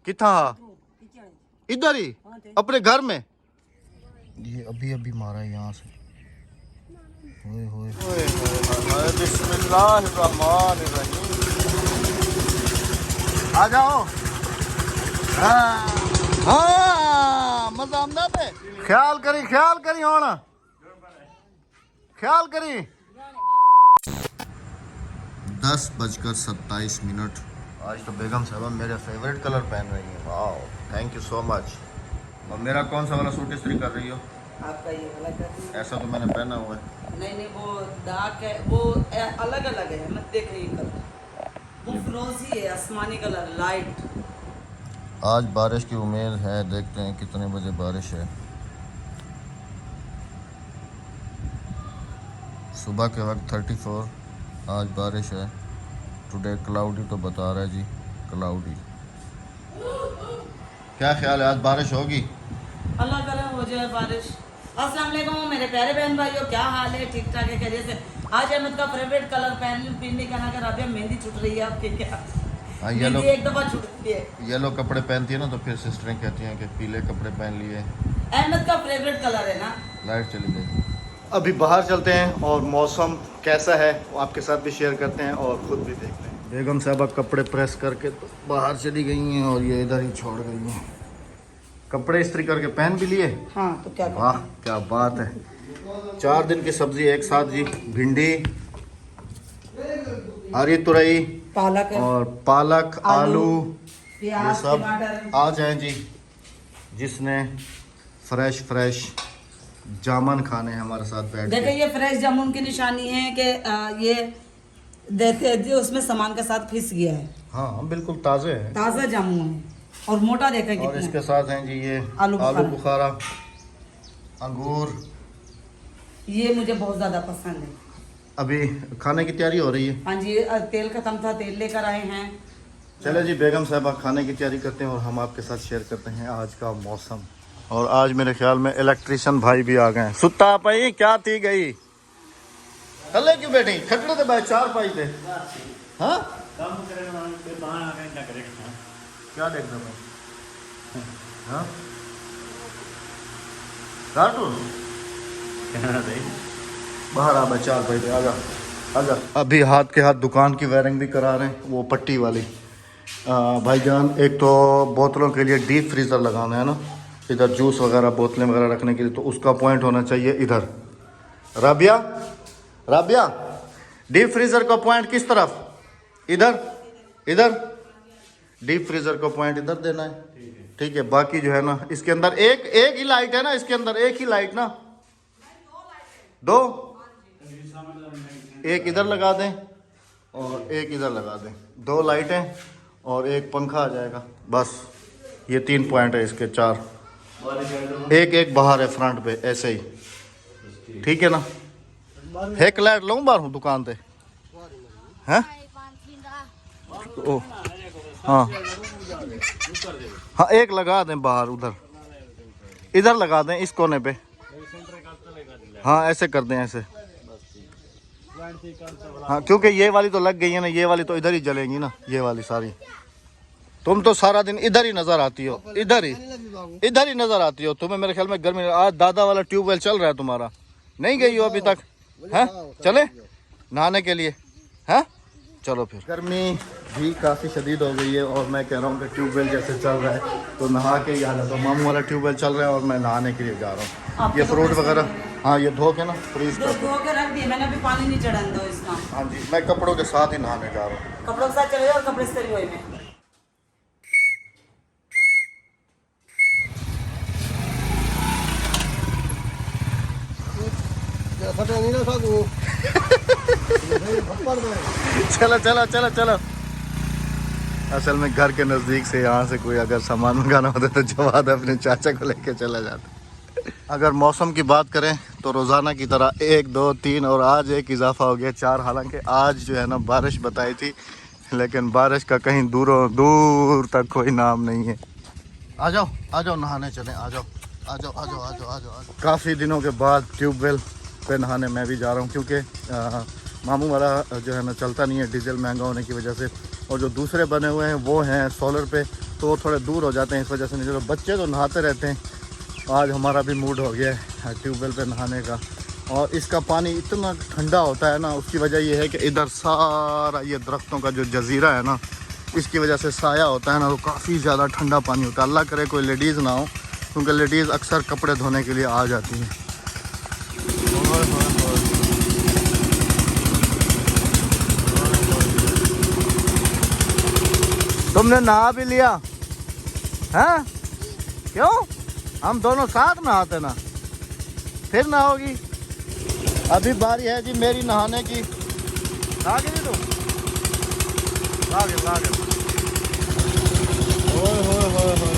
किथा इधर ही अपने घर में। ये अभी अभी मारा है यहाँ से। होए होए बिस्मिल्लाहिर्रहमानिर्रहीम। आ जाओ। हाँ मजा आमदा पे। ख्याल करी होना, ख्याल करी। 10:27। आज तो बेगम साहबा मेरे फेवरेट कलर पहन रही है। वाह थैंक यू सो मच। और मेरा कौन सा वाला सूट इस्त्री कर रही हो? आपका ये वाला कर रही हूँ। ऐसा तो मैंने पहना हुआ है। नहीं वो डार्क है, वो अलग अलग है। मत देख रही कलर, वो फिरोजी है, आसमानी कलर लाइट। आज बारिश की उम्मीद है, देखते हैं कितने बजे बारिश है। सुबह के वक्त 34, आज बारिश है। टुडे क्लाउडी तो बता रहा है जी, क्लाउडी। क्या ख्याल है आज बारिश होगी? अल्लाह करे हो जाए बारिश। अस्सलाम वालेकुम मेरे प्यारे बहन भाइयों, क्या हाल है? ठीक ठाक है, खैरियत से? आज अहमद का फेवरेट कलर पहनने का ना कर राबिया मेहंदी छूट रही है आपके क्या? येलो एक दफा छूटती है। येलो कपड़े पहनती है ना तो फिर सिस्टरें कहती हैं कि पीले कपड़े पहन लिए। अहमद का फेवरेट कलर है ना। लाइट चली गई। अभी बाहर चलते हैं और मौसम कैसा है वो आपके साथ भी शेयर करते हैं और खुद भी देखते हैं। बेगम साहबा कपड़े प्रेस करके तो बाहर चली गई हैं और ये इधर ही छोड़ गई हैं। कपड़े इस्त्री करके पहन भी लिए। हाँ तो क्या? वाह क्या बात है। 4 दिन की सब्जी एक साथ जी। भिंडी, हरी तुरई, पालक और पालक, आलू, ये प्याज, सब टमाटर। आ जाए जी। जिसने फ्रेश जामुन खाने हैं हमारे साथ बैठ देखिए के। ये फ्रेश जामुन की निशानी है कि ये देते जो उसमें सामान के साथ फिस गया है। हाँ बिल्कुल ताज़े हैं, ताज़ा जामुन है और मोटा देखा और कितना। इसके साथ हैं जी ये आलू बुखारा, अंगूर। ये मुझे बहुत ज़्यादा पसंद है। अभी खाने की तैयारी हो रही है। हाँ जी, तेल खत्म था, तेल लेकर आए हैं। चले जी बेगम साहबा खाने की तैयारी करते हैं और हम आपके साथ शेयर करते हैं आज का मौसम। और आज मेरे ख्याल में इलेक्ट्रिशियन भाई भी आ गए हैं। सुता पाई क्या थी गई कल क्यों बैठी खटड़े थे भाई 4 पाई थे। हाँ क्या देखना भाई? हाँ कार्टून बाहर आ भाई 4 पाई थे। आजा आजा। अभी हाथ के हाथ दुकान की वायरिंग भी करा रहे हैं, वो पट्टी वाली। भाईजान एक तो बोतलों के लिए डीप फ्रीज़र लगाना है ना, इधर जूस वगैरह बोतलें वगैरह रखने के लिए, तो उसका पॉइंट होना चाहिए इधर। राबिया डीप फ्रीज़र का पॉइंट किस तरफ? इधर डीप फ्रीज़र का पॉइंट इधर देना है। ठीक है। बाकी जो है ना इसके अंदर एक ही लाइट है ना, इसके अंदर एक ही लाइट ना, 2 एक इधर लगा दें और एक इधर लगा दें, 2 लाइटें और एक पंखा आ जाएगा बस। ये 3 पॉइंट है इसके, 4 एक बाहर है फ्रंट पे ऐसे ही। ठीक है ना। एक लाइट लूँ बाहर हूँ दुकान पे हैं। ओ हाँ एक लगा दें बाहर, इधर लगा दें इस कोने पे। हाँ ऐसे कर दें ऐसे। हाँ क्योंकि ये वाली तो लग गई है ना, ये वाली तो इधर ही जलेंगी ना, ये वाली सारी। तुम तो सारा दिन इधर ही नजर आती हो, इधर ही नजर आती हो। तुम्हें मेरे ख्याल में गर्मी। आज दादा वाला ट्यूबवेल चल रहा है तुम्हारा, नहीं गई हो अभी तक? हैं चले नहाने के लिए? हैं चलो फिर। गर्मी भी काफ़ी शदीद हो गई है और मैं कह रहा हूँ कि ट्यूबवेल जैसे चल रहा है तो नहा के ही आना। तो मामू वाला ट्यूबवेल चल रहा है और मैं नहाने के लिए जा रहा हूँ। ये फ्रूट वगैरह हाँ ये धो के ना फ्रीज कर धो के रख दिए मैंने, अभी पानी नहीं चढ़ाने दो इसका। हाँ जी मैं कपड़ों के साथ ही नहाने जा रहा हूँ। कपड़ों के साथ चले जाओ और कपड़े से हुए में। चलो। असल में घर के नज़दीक से यहाँ से कोई अगर सामान मंगाना होता तो जवाद अपने चाचा को लेके चला जाता। अगर मौसम की बात करें तो रोज़ाना की तरह 1, 2, 3 और आज एक इजाफा हो गया 4। हालांकि आज जो है ना बारिश बताई थी, लेकिन बारिश का कहीं दूर तक कोई नाम नहीं है। आ जाओ नहाने चलें। आ जाओ। काफ़ी दिनों के बाद ट्यूबवेल पे नहाने मैं भी जा रहा हूँ, क्योंकि मामू वाला जो है ना चलता नहीं है, डीजल महंगा होने की वजह से। और जो दूसरे बने हुए हैं वो हैं सोलर पे, तो वो थोड़े दूर हो जाते हैं, इस वजह से नहीं। चलो बच्चे तो नहाते रहते हैं, आज हमारा भी मूड हो गया है ट्यूबवेल पे नहाने का। और इसका पानी इतना ठंडा होता है ना, उसकी वजह ये है कि इधर सारा ये दरख्तों का जो जजीरा है ना, इसकी वजह से साया होता है ना, तो काफ़ी ज़्यादा ठंडा पानी होता है। अल्लाह करे कोई लेडीज़ ना हो, क्योंकि लेडीज़ अक्सर कपड़े धोने के लिए आ जाती हैं। तुमने नहा भी लिया हैं? क्यों? हम दोनों साथ नहाते ना, फिर नहाओगी। अभी बारी है जी मेरी नहाने की। आगे जी तुम आगे आगे। ओए होए होए होए।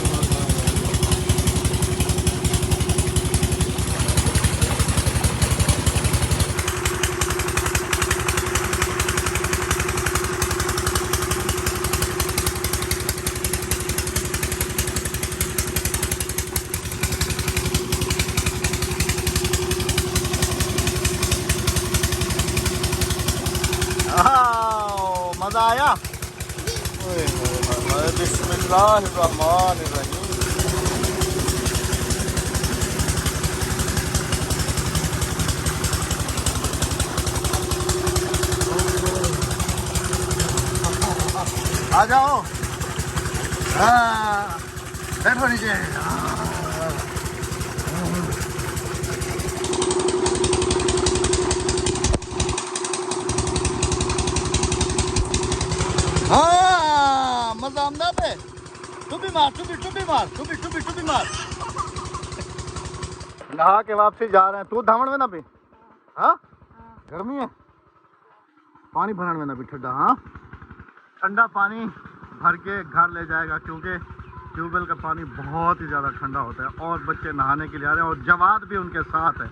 मजा आया? बिस्मिल्लाहिर्रहमानिर्रहीम। आ जाओ, बैठो नीचे। हाँ मजा आमदा पे। टुबी मार टुबी मार। नहा के वापसी जा रहे हैं। तू धावण में ना भी? हाँ गर्मी है, पानी भरण में ना भी ठंडा। हाँ ठंडा पानी भर के घर ले जाएगा, क्योंकि ट्यूबवेल का पानी बहुत ही ज़्यादा ठंडा होता है। और बच्चे नहाने के लिए आ रहे हैं और जवाद भी उनके साथ है।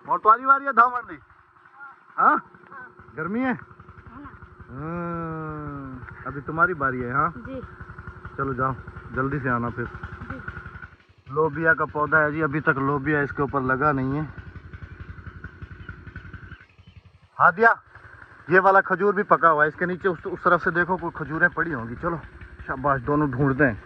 और तुम्हारी बारी है धावण में? हाँ गर्मी है, अभी तुम्हारी बारी है। हाँ जी। चलो जाओ, जल्दी से आना फिर। लोबिया का पौधा है जी, अभी तक लोबिया इसके ऊपर लगा नहीं है। हादिया, ये वाला खजूर भी पका हुआ है, इसके नीचे उस तरफ से देखो, कोई खजूरें पड़ी होंगी। चलो शाबाश, दोनों ढूंढते हैं।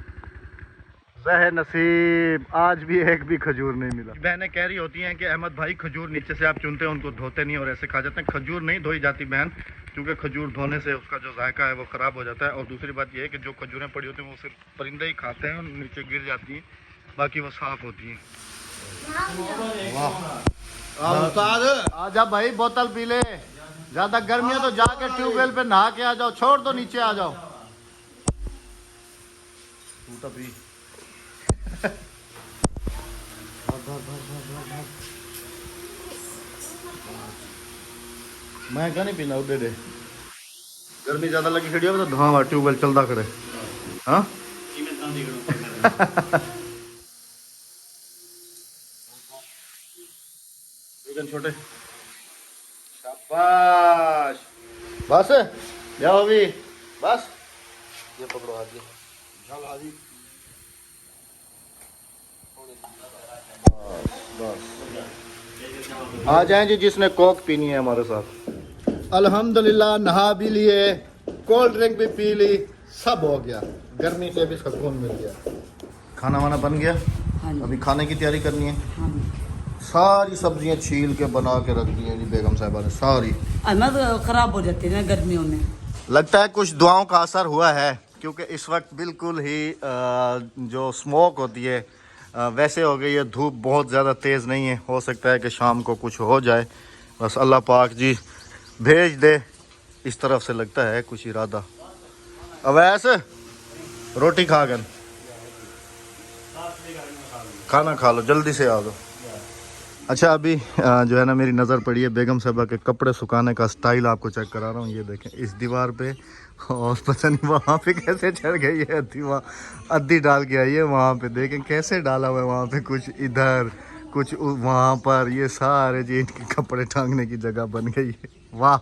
वह नसीब, आज भी एक भी खजूर नहीं मिला। बहनें कह रही होती हैं कि अहमद भाई खजूर नीचे से आप चुनते हैं, उनको धोते नहीं और ऐसे खा जाते हैं। खजूर नहीं धोई जाती बहन, क्योंकि खजूर धोने से उसका जो जायका है वो ख़राब हो जाता है। और दूसरी बात यह है कि जो खजूरें पड़ी होती हैं वो सिर्फ परिंदे ही खाते हैं और नीचे गिर जाती हैं, बाकी वो साफ़ होती हैं। आ जा भाई, बोतल पी ले। ज़्यादा गर्मी है तो जाके ट्यूबवेल पे नहा के आ जाओ, छोड़ दो नीचे आ जाओ। पी मैं क्या नहीं पीना उड़े दे। गर्मी ज्यादा लगी खड़ी हो तो हाँ ट्यूबवेल चलता करे। हाँ छोटे शाबाश, बस जाओ अभी, बस ये पकड़ो हाथ, हाथी बस। आ जाएं जी जिसने कोक पीनी है हमारे साथ। अल्हम्दुलिल्लाह नहा भी लिए, कोल्ड ड्रिंक भी पी ली, सब हो गया, गर्मी से भी सुकून मिल गया। खाना वाना बन गया। हाँ अभी खाने की तैयारी करनी है। हाँ। सारी सब्जियां छील के बना के रख दी हैं जी बेगम साहिबा ने सारी। अहमद खराब हो जाती है ना गर्मियों में। लगता है कुछ दुआओं का असर हुआ है, क्योंकि इस वक्त बिल्कुल ही जो स्मोक होती है वैसे हो गई है। धूप बहुत ज़्यादा तेज़ नहीं है, हो सकता है कि शाम को कुछ हो जाए, बस अल्लाह पाक जी भेज दे। इस तरफ से लगता है कुछ इरादा। अब ऐसे रोटी खा कर खाना खा लो, जल्दी से आ दो। अच्छा अभी जो है ना मेरी नज़र पड़ी है बेगम साहबा के कपड़े सुखाने का स्टाइल, आपको चेक करा रहा हूँ। ये देखें इस दीवार पे, और पता नहीं वहाँ पे कैसे चढ़ गई है अद्दी, वहाँ अद्दी डाल के आई है वहाँ पे। देखें कैसे डाला हुआ है वहाँ पे, कुछ इधर कुछ वहाँ पर, ये सारे जी इनके कपड़े टांगने की जगह बन गई है। वाह।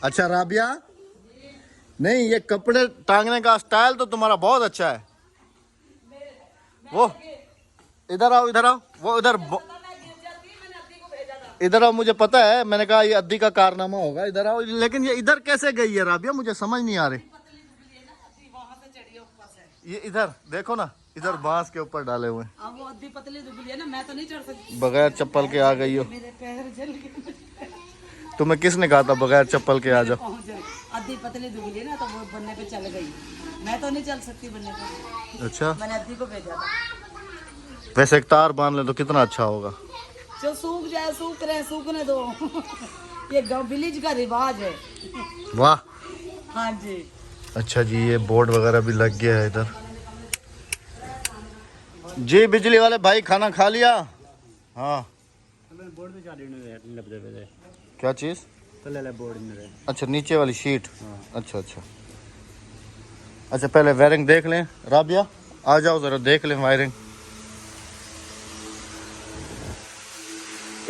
अच्छा राबिया, नहीं ये कपड़े टांगने का स्टाइल तो तुम्हारा बहुत अच्छा है। वो इधर आओ, इधर आओ, वो इधर आओ, मुझे पता है, मैंने कहा ये अद्दी का कारनामा होगा। इधर आओ, लेकिन ये इधर कैसे गई है राबिया, मुझे समझ नहीं आ रही। ये ऊपर से। ये इधर देखो ना, इधर बांस के ऊपर डाले हुए हैं। अब वो अद्धी पतली दुबली है ना, मैं तो नहीं चढ़ सकती, बगैर चप्पल के आ गई हो। मेरे पैर जल गए। तुम्हें किसने कहा था बगैर चप्पल के आ जाओ? पहुंच गई, अद्धी पतली दुबली है ना, तो वो बनने पे चल गई। मैं तो नहीं चल सकती बनने पे, अच्छा, मैंने अद्धी को भेजा था। वैसे एक तार बांध ले तो कितना अच्छा होगा। जो सूख जाए सूख रहे, सूखने दो। ये गाँव विलेज का रिवाज है। वाह, हाँ जी। अच्छा जी, ये बोर्ड वगैरह भी लग गया है इधर। जी बिजली वाले भाई, खाना खा लिया? हाँ। क्या चीज? अच्छा, नीचे वाली शीट। अच्छा अच्छा अच्छा, पहले वायरिंग देख लें। राबिया आ जाओ जरा देख लें वायरिंग।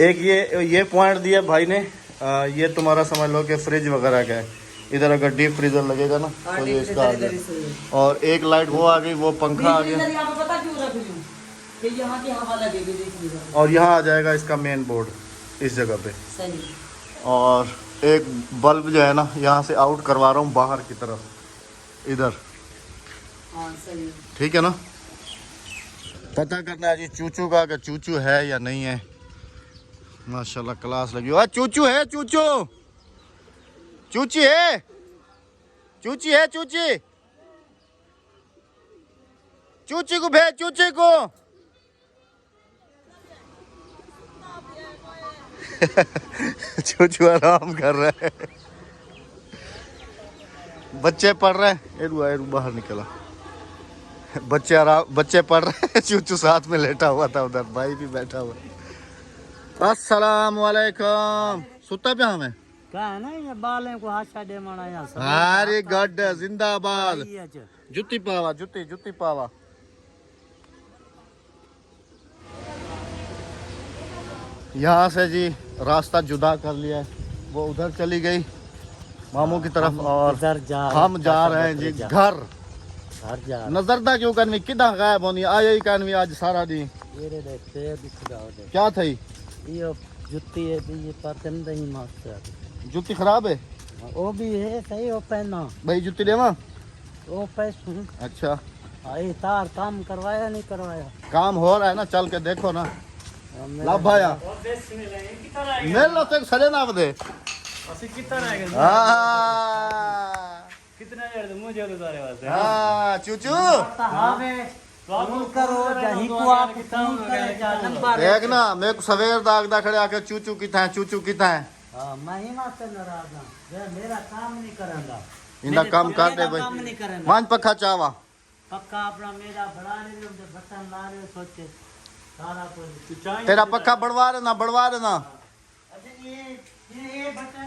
एक ये पॉइंट दिया भाई ने, ये तुम्हारा समझ लो कि फ्रिज वगैरह का है। इधर अगर डीप फ्रीजर लगेगा ना तो ये इसका आ गया। और एक लाइट वो आ गई, वो पंखा आ गया। यहाँ पे पता क्यों रख रही हूँ कि यहाँ की हवा लगेगी, देखिए। और यहाँ आ जाएगा इसका मेन बोर्ड इस जगह पे। सही। और एक बल्ब जो है ना, यहाँ से आउट करवा रहा हूँ बाहर की तरफ, इधर। हाँ सही। ठीक है ना? पता करना है जी चूचू का, कि चूचू है या नहीं है। माशाल्लाह क्लास लगी हुई। चूचू है, चूचू चूची है, चूची है, चूची चूची को भेज, चूची को। चूचू आराम कर रहा है, बच्चे पढ़ रहे हैं। एरू बाहर निकला, बच्चे पढ़ रहे हैं, चूचू साथ में लेटा हुआ था, उधर भाई भी बैठा हुआ। अस्सलाम वालेकुम। सुता पे हमें क्या है ना, ये बालें को हाथ छाड़े माना यहाँ सब। अरे गड जिंदाबाद। जुत्ती पावा, जुत्ती पावा। यहाँ से जी रास्ता जुदा कर लिया है, वो उधर चली गई मामू की तरफ, और हम जा रहे हैं जी घर। नजरदा क्यों करनी, किदा गायब होनी आया ही करनी आज सारा दिन। क्या थी? जुत्ती है, ये पसंद नहीं मास्टर। जुत्ती खराब है? वो भी है सही, वो पहना भाई जुत्ती लेवा। वो पैसे। अच्छा, अरे तार काम करवाया नहीं करवाया? काम हो रहा है ना, चल के देखो ना। लाभ भाया मेल लो तक सरे ना बदे कितना यार मुझे तो सारे वास्ते। हाँ चूचू देख ना, मेरे को सवेर दागदा खड़े आके चूचू कितना है, चूचू कितना है। मेरा काम नहीं करेंगा, इनका काम कर दे भाई। मान पक्का चावा पक्का अपना मेरा बढ़ा रहे, बटन ला रहे, सोचे सारा कुछ। तेरा पक्का बढ़वा देना।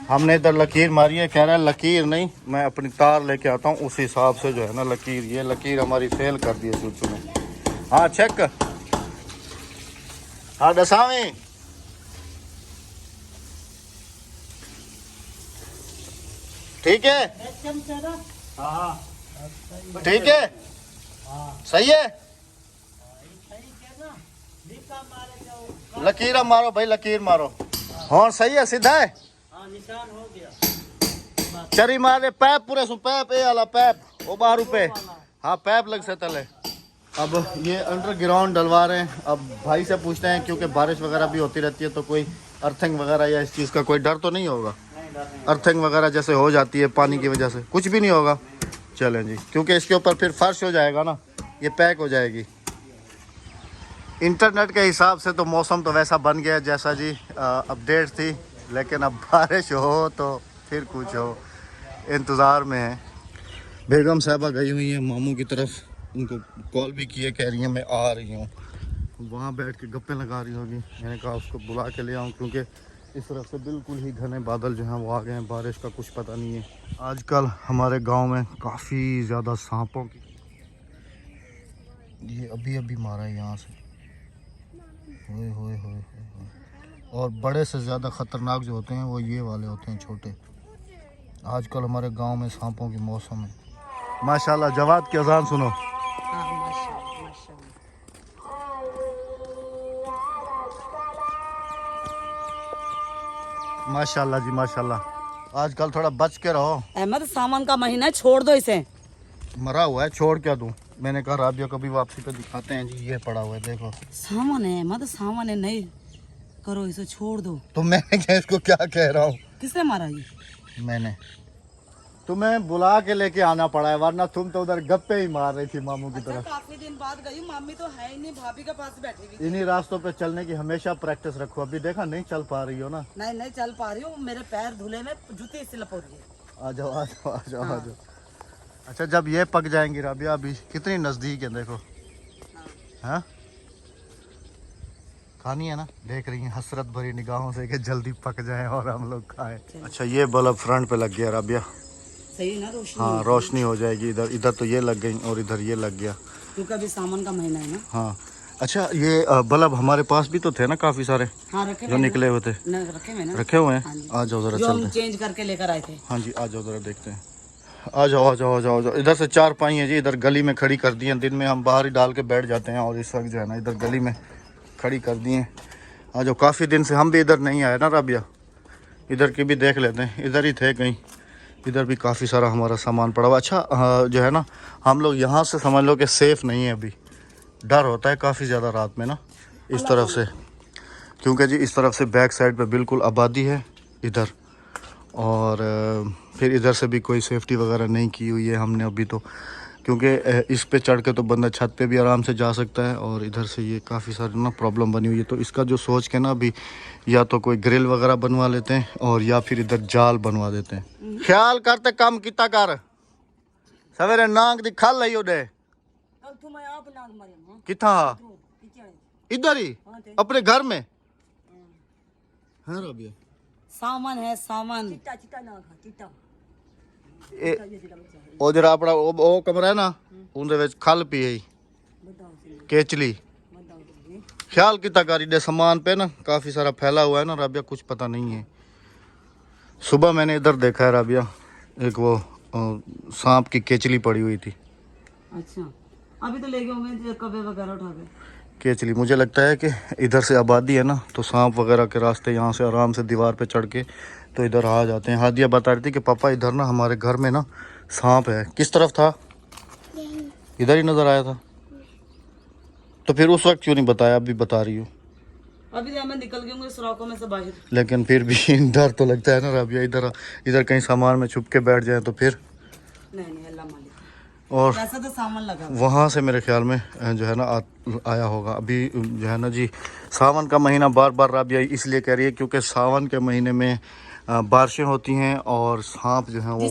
हमने इधर लकीर मारी है, कह रहा है लकीर नहीं, मैं अपनी तार लेके आता हूँ, उस हिसाब से जो है ना लकीर, ये लकीर हमारी फेल कर दी है चूचू ने। हाँ चेक, हाँ दसावी। ठीक है, ठीक है, सही है। लकीर मारो भाई, लकीर मारो। हाँ सही है, सीधा है। निशान हो गया। चरी मारे पैप पूरे सु पैप ए वाला पैप ओ 12 रुपए। हाँ पैप लग से तले। अब ये अंडरग्राउंड डलवा रहे हैं। अब भाई से पूछते हैं, क्योंकि बारिश वगैरह भी होती रहती है, तो कोई अर्थिंग वगैरह या इस चीज़ का कोई डर तो नहीं होगा? अर्थिंग वगैरह जैसे हो जाती है पानी की वजह से, कुछ भी नहीं होगा। चलें जी, क्योंकि इसके ऊपर फिर फर्श हो जाएगा ना, ये पैक हो जाएगी। इंटरनेट के हिसाब से तो मौसम तो वैसा बन गया जैसा जी अपडेट थी, लेकिन अब बारिश हो तो फिर कुछ हो, इंतज़ार में है। बेगम साहबा गई हुई हैं मामू की तरफ, उनको कॉल भी किए, कह रही हैं मैं आ रही हूँ। वहाँ बैठ के गप्पे लगा रही होगी। मैंने कहा उसको बुला के ले आऊँ, क्योंकि इस तरफ से बिल्कुल ही घने बादल जो हैं वो आ गए हैं, बारिश का कुछ पता नहीं है। आजकल हमारे गांव में काफ़ी ज़्यादा सांपों की, ये अभी मारा है यहाँ से, होए। और बड़े से ज़्यादा ख़तरनाक जो होते हैं वो ये वाले होते हैं, छोटे। आजकल हमारे गांव में सांपों की मौसम है। माशाल्लाह, जवाद की अजान सुनो। माशाल्लाह जी माशाल्लाह। आजकल थोड़ा बच के रहो। अहमद सामान का महीना है, छोड़ दो इसे। मरा हुआ है, छोड़ क्या दूं। मैंने कहा राबिया कभी वापसी पे दिखाते हैं जी, ये पड़ा हुआ है देखो। सामान है, मतलब सामान है, नहीं करो इसे, छोड़ दो। तो मैंने क्या इसको क्या कह रहा हूँ। किसने मारा ये? मैंने तुम्हें बुला के लेके आना पड़ा है, वरना तुम तो उधर गप्पे ही मार रही थी मामू की तरफ। काफी दिन बाद गई, मम्मी तो है ही नहीं, भाभी के पास बैठी हुई। इन्हीं रास्तों पे चलने की हमेशा प्रैक्टिस रखो। अभी देखा नहीं चल पा रही हो ना। नहीं नहीं चल पा रही हूँ, मेरे पैर धुले में जूती से लपो रही है। आ जाओ आ जाओ आ जाओ आ जाओ। अच्छा जब ये पक जाएंगी राबिया, अभी कितनी नजदीक है देखो। हाँ खानी है ना, देख रही है हसरत भरी निगाहों से कि जल्दी पक जाए और हम लोग खाएं। अच्छा ये बल्ब फ्रंट पे लग गया राबिया। सही है ना, रोशनी। हाँ रोशनी हो जाएगी। इधर इधर तो ये लग गई और इधर ये लग गया, क्योंकि अभी सामान का महीना है ना। हाँ अच्छा ये बल्ब हमारे पास भी तो थे ना काफी सारे। हाँ रखे जो निकले हुए थे। रखे हुए ना, रखे हुए हैं। हाँ जी। आ जाओ जरा जो हम चलते हैं। चेंज करके लेकर आए थे। हाँ जी आ जाओ जरा देखते हैं। आ जाओ आ जाओ आ जाओ आ जाओ। इधर से 4 पाई है जी, इधर गली में खड़ी कर दी है। दिन में हम बाहर ही डाल के बैठ जाते हैं और इस वक्त जो है ना इधर गली में खड़ी कर दी है। आ जाओ, काफ़ी दिन से हम भी इधर नहीं आए ना राबिया, इधर की भी देख लेते हैं। इधर ही थे कहीं, इधर भी काफ़ी सारा हमारा सामान पड़ा हुआ। अच्छा जो है ना हम लोग यहाँ से समझ लो कि सेफ़ नहीं है अभी। डर होता है काफ़ी ज़्यादा रात में ना इस तरफ से, क्योंकि जी इस तरफ से बैक साइड पे बिल्कुल आबादी है इधर, और फिर इधर से भी कोई सेफ्टी वगैरह नहीं की हुई है हमने अभी तो, क्योंकि इस पे चढ़ के तो बंदा छत पे भी आराम से जा सकता है और इधर से ये काफ़ी सारी ना प्रॉब्लम बनी हुई है। तो इसका जो सोच के ना अभी या तो कोई ग्रिल वगैरह बनवा लेते हैं और या फिर इधर जाल बनवा देते हैं। ख्याल करते कम किता कर, सवेरे नाक दी खल आई ओडे किथा इधर ही अपने घर में है राबिया। सामान है, सामान। ਉਹ ਜਿਹੜਾ ਆਪਣਾ ਉਹ ਕਮਰਾ ਹੈ ਨਾ ਉਹਦੇ ਵਿੱਚ ਖਲ ਪਈ ਹੈ केचली। ख्याल कितना कारी दे सामान पे ना काफ़ी सारा फैला हुआ है ना राबिया, कुछ पता नहीं है। सुबह मैंने इधर देखा है राबिया, एक वो सांप की केचली पड़ी हुई थी। अच्छा अभी तो ले गए होंगे कब्बे वगैरह उठा के। केचली मुझे लगता है कि इधर से आबादी है ना, तो सांप वगैरह के रास्ते यहाँ से आराम से दीवार पे चढ़ के तो इधर आ जाते हैं। हादिया बता रही थी कि पापा इधर ना हमारे घर में ना सांप है। किस तरफ था? इधर ही नज़र आया था। तो फिर उस वक्त क्यों नहीं बताया, अभी बता रही हूँ। अभी तो मैं निकल गए होंगे सुराखों में से बाहर। लेकिन फिर भी डर तो लगता है ना राबिया, इधर इधर कहीं सामान में छुप के बैठ जाए तो फिर। नहीं अल्लाह मालिक। और वैसा तो सामान लगा वहाँ से मेरे ख्याल में जो है ना आया होगा। अभी जो है ना जी सावन का महीना बार बार राबिया इसलिए कह रही है क्योंकि सावन के महीने में बारिशें होती हैं और सांप जो हैं वो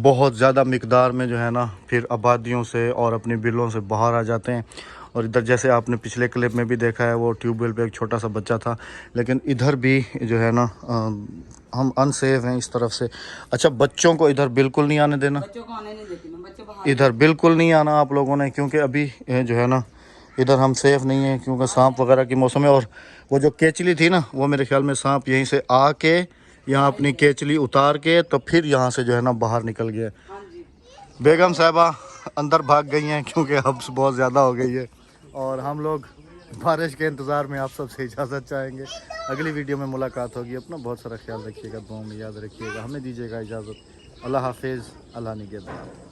बहुत ज़्यादा मिकदार में जो है ना फिर आबादियों से और अपनी बिलों से बाहर आ जाते हैं। और इधर जैसे आपने पिछले क्लिप में भी देखा है वो ट्यूबवेल पे एक छोटा सा बच्चा था, लेकिन इधर भी जो है ना हम अनसेफ हैं इस तरफ से। अच्छा बच्चों को इधर बिल्कुल नहीं आने देना, बच्चों को आने नहीं देती मैं, बच्चों को इधर बिल्कुल नहीं आना आप लोगों ने, क्योंकि अभी जो है ना इधर हम सेफ़ नहीं है क्योंकि सांप वगैरह की मौसम है। और वो जो केचली थी ना वो मेरे ख्याल में सांप यहीं से आके यहाँ अपनी केचली उतार के तो फिर यहाँ से जो है ना बाहर निकल गया। बेगम साहिबा अंदर भाग गई हैं क्योंकि अब बहुत ज़्यादा हो गई है और हम लोग बारिश के इंतज़ार में आप सबसे इजाज़त चाहेंगे। अगली वीडियो में मुलाकात होगी। अपना बहुत सारा ख्याल रखिएगा, दुआ में याद रखिएगा। हमें दीजिएगा इजाज़त। अल्लाह हाफिज़, अल्लाह निगहबान।